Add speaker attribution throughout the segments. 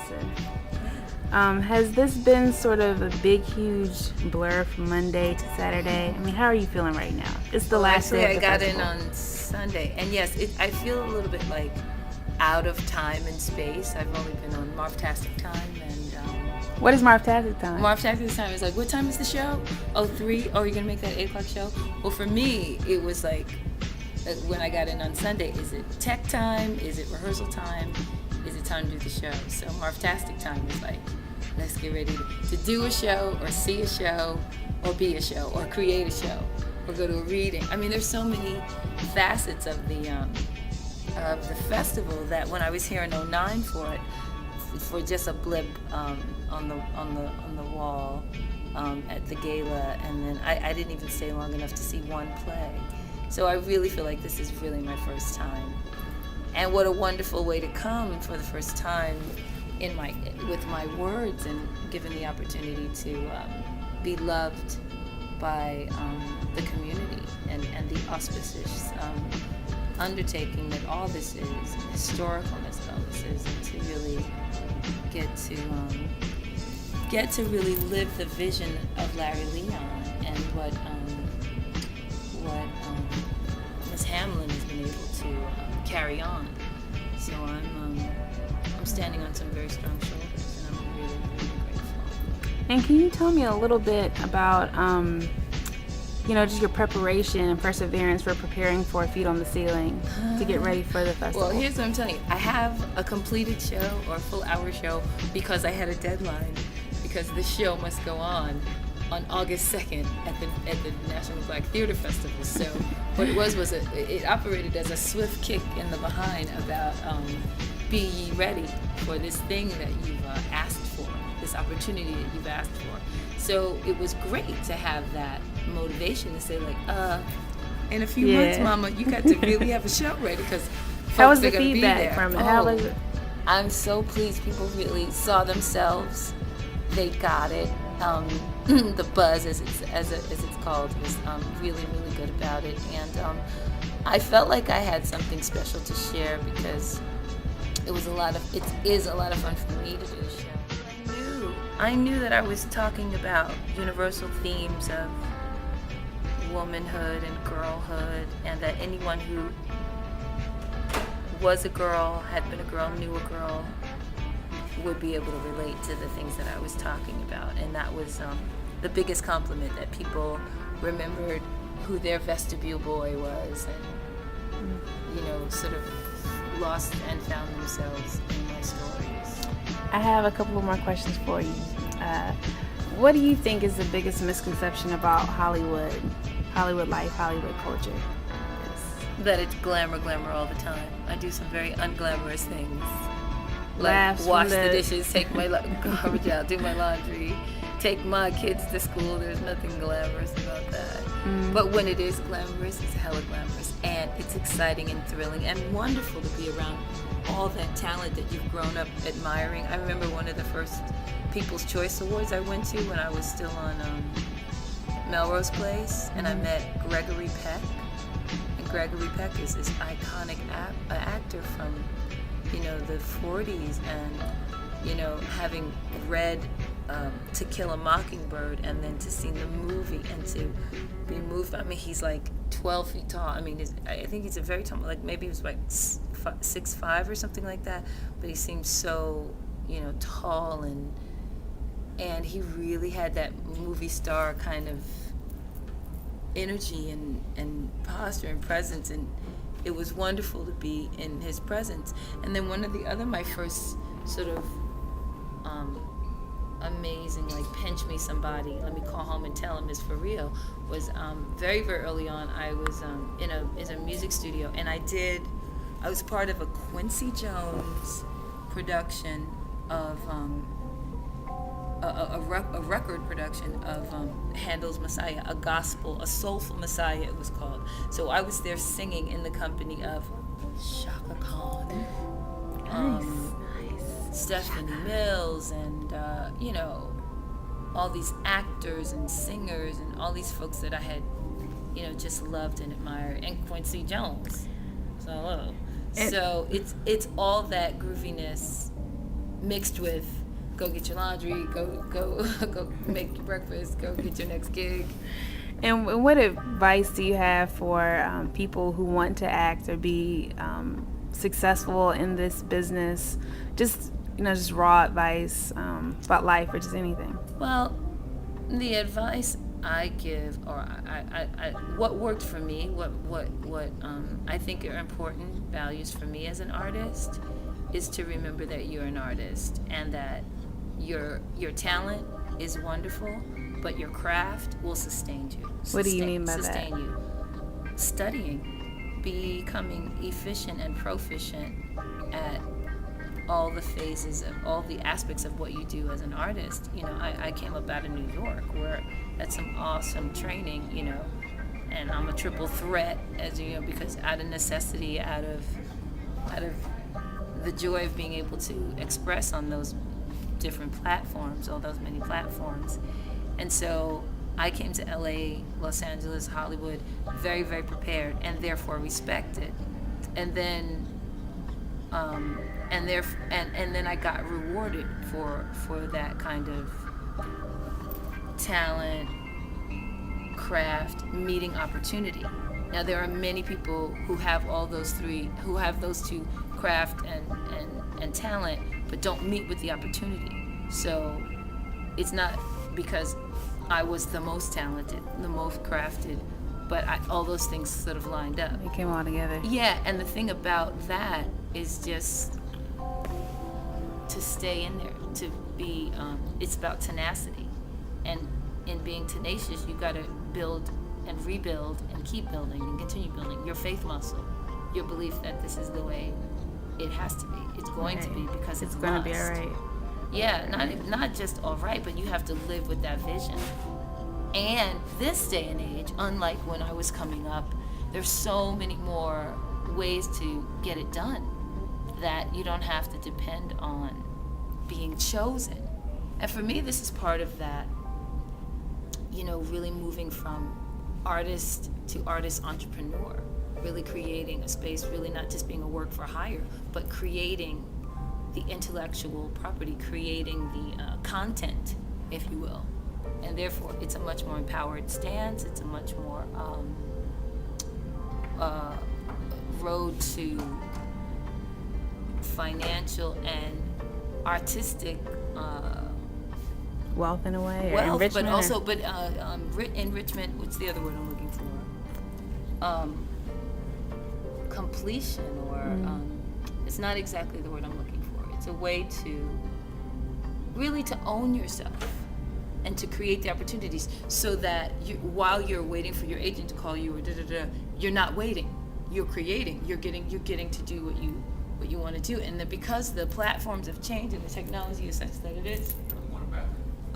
Speaker 1: Vanessa. Has this been sort of a big, huge blur from Monday to Saturday? I mean, how are you feeling right now? It's the last day of the festival.
Speaker 2: I got in on Sunday, and yes, I feel a little bit like out of time and space. I've only been on Marvtastic time, and
Speaker 1: What is Marvtastic time?
Speaker 2: Marvtastic time is like, what time is the show? Oh, 3? Oh, you're gonna make that 8 o'clock show? Well, for me, it was like when I got in on Sunday. Is it tech time? Is it rehearsal time? Is it time to do the show? So Marvtastic time is like, let's get ready to do a show, or see a show, or be a show, or create a show, or go to a reading. I mean, there's so many facets of the festival that when I was here in '09 for it, for just a blip on the wall at the gala, and then I didn't even stay long enough to see one play. So I really feel like this is really my first time, and what a wonderful way to come for the first time with my words, and given the opportunity to be loved by the community, and the auspicious undertaking that all this is, historicalness that all this is, and to really get to really live the vision of Larry Leon, and what Miss Hamlin has been able to carry on. So I'm standing on some very strong shoulders, and I'm really, really grateful.
Speaker 1: And can you tell me a little bit about, just your preparation and perseverance for preparing for Feet on the Ceiling to get ready for the festival?
Speaker 2: Well, here's what I'm telling you. I have a completed show, or a full hour show, because I had a deadline, because the show must go on August 2nd at the National Black Theater Festival. So what it was it operated as a swift kick in the behind about be ye ready for this thing that you've asked for, this opportunity that you've asked for. So it was great to have that motivation to say, like, in a few months, Mama, you got to really have a show ready, because
Speaker 1: how was the feedback from it? How was it?
Speaker 2: I'm so pleased. People really saw themselves. They got it. The buzz, as it's called, was really, really good about it, and I felt like I had something special to share, because it is a lot of fun for me to do the show. I knew that I was talking about universal themes of womanhood and girlhood, and that anyone who was a girl, had been a girl, knew a girl, would be able to relate to the things that I was talking about. And that was the biggest compliment, that people remembered who their vestibule boy was, and sort of lost and found themselves in my stories.
Speaker 1: I have a couple of more questions for you. What do you think is the biggest misconception about Hollywood life, Hollywood culture?
Speaker 2: That it's glamour all the time. I do some very unglamorous things.
Speaker 1: Laughs,
Speaker 2: wash the dishes, take my garbage out, do my laundry, take my kids to school. There's nothing glamorous about that. But when it is glamorous, it's hella glamorous. And it's exciting and thrilling and wonderful to be around all that talent that you've grown up admiring. I remember one of the first People's Choice Awards I went to when I was still on Melrose Place, and I met Gregory Peck. And Gregory Peck is this iconic actor from the 40s, and having read To Kill a Mockingbird, and then to see the movie and to be moved. I mean, he's like 12 feet tall. I mean, I think he's a very tall, like maybe he was like 6'5" or something like that, but he seemed so tall, and he really had that movie star kind of energy and posture and presence, and it was wonderful to be in his presence. And then one of the other, my first sort of amazing, like, pinch me somebody, let me call home and tell him is for real, was very, very early on. I was in a music studio, and I was part of a Quincy Jones production of a record production of Handel's Messiah, a soulful Messiah it was called. So I was there singing in the company of Shaka Khan, Stephanie Mills, and all these actors and singers and all these folks that I had just loved and admired, and Quincy Jones. So it's all that grooviness mixed with go get your laundry, go make your breakfast, go get your next gig.
Speaker 1: And what advice do you have for people who want to act or be successful in this business? Just just raw advice about life or just anything.
Speaker 2: Well, the advice I give, or I what worked for me, what I think are important values for me as an artist, is to remember that you're an artist and that your talent is wonderful, but your craft will sustain you.
Speaker 1: What do you mean by that?
Speaker 2: Sustain you. Studying, becoming efficient and proficient at all the phases of all the aspects of what you do as an artist. I came up out of New York where that's some awesome training, and I'm a triple threat, as you know, because out of necessity, out of the joy of being able to express on those different platforms, all those many platforms. And so I came to LA, Los Angeles, Hollywood, very, very prepared and therefore respected. And then and then I got rewarded for that kind of talent, craft, meeting opportunity. Now there are many people who have all those three, who have those two, craft and talent, but don't meet with the opportunity. So it's not because I was the most talented, the most crafted, but all those things sort of lined up.
Speaker 1: They came all together.
Speaker 2: Yeah, and the thing about that is just to stay in there, to be, it's about tenacity. And in being tenacious, you gotta build and rebuild and keep building and continue building your faith muscle, your belief that this is the way it has to be. It's going to be because it's
Speaker 1: going to be all right.
Speaker 2: Yeah, not just all right, but you have to live with that vision. And this day and age, unlike when I was coming up, there's so many more ways to get it done that you don't have to depend on being chosen. And for me, this is part of that, really moving from artist to artist entrepreneur, really creating a space, really not just being a work for hire, but creating the intellectual property, creating the content, if you will. And therefore, it's a much more empowered stance. It's a much more road to financial and artistic
Speaker 1: wealth in a way,
Speaker 2: wealth,
Speaker 1: enrichment,
Speaker 2: but also enrichment. What's the other word I'm looking for? Completion, or it's not exactly the word I'm looking for. It's a way to really to own yourself and to create the opportunities, so that while you're waiting for your agent to call you, or you're not waiting. You're creating. You're getting to do what you want to do, and that because the platforms have changed and the technology is such that it is.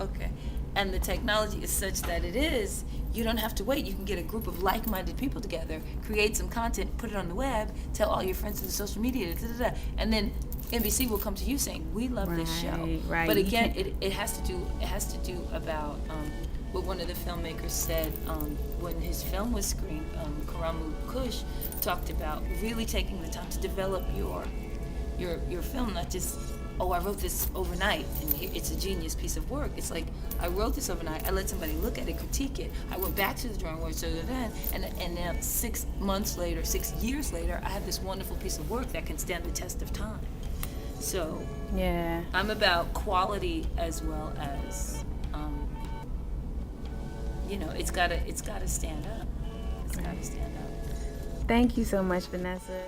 Speaker 2: Okay. And the technology is such that it is, you don't have to wait. You can get a group of like-minded people together, create some content, put it on the web, tell all your friends on social media, and then NBC will come to you saying, "We love this show."
Speaker 1: Right.
Speaker 2: But again, it has to do about what one of the filmmakers said when his film was screened. Karamu Kush talked about really taking the time to develop your film, not just, I wrote this overnight and it's a genius piece of work. It's like, I wrote this overnight, I let somebody look at it, critique it, I went back to the drawing board, and now 6 months later, 6 years later, I have this wonderful piece of work that can stand the test of time. So
Speaker 1: yeah,
Speaker 2: I'm about quality as well as, it's gotta stand up. It's gotta stand up.
Speaker 1: Thank you so much, Vanessa.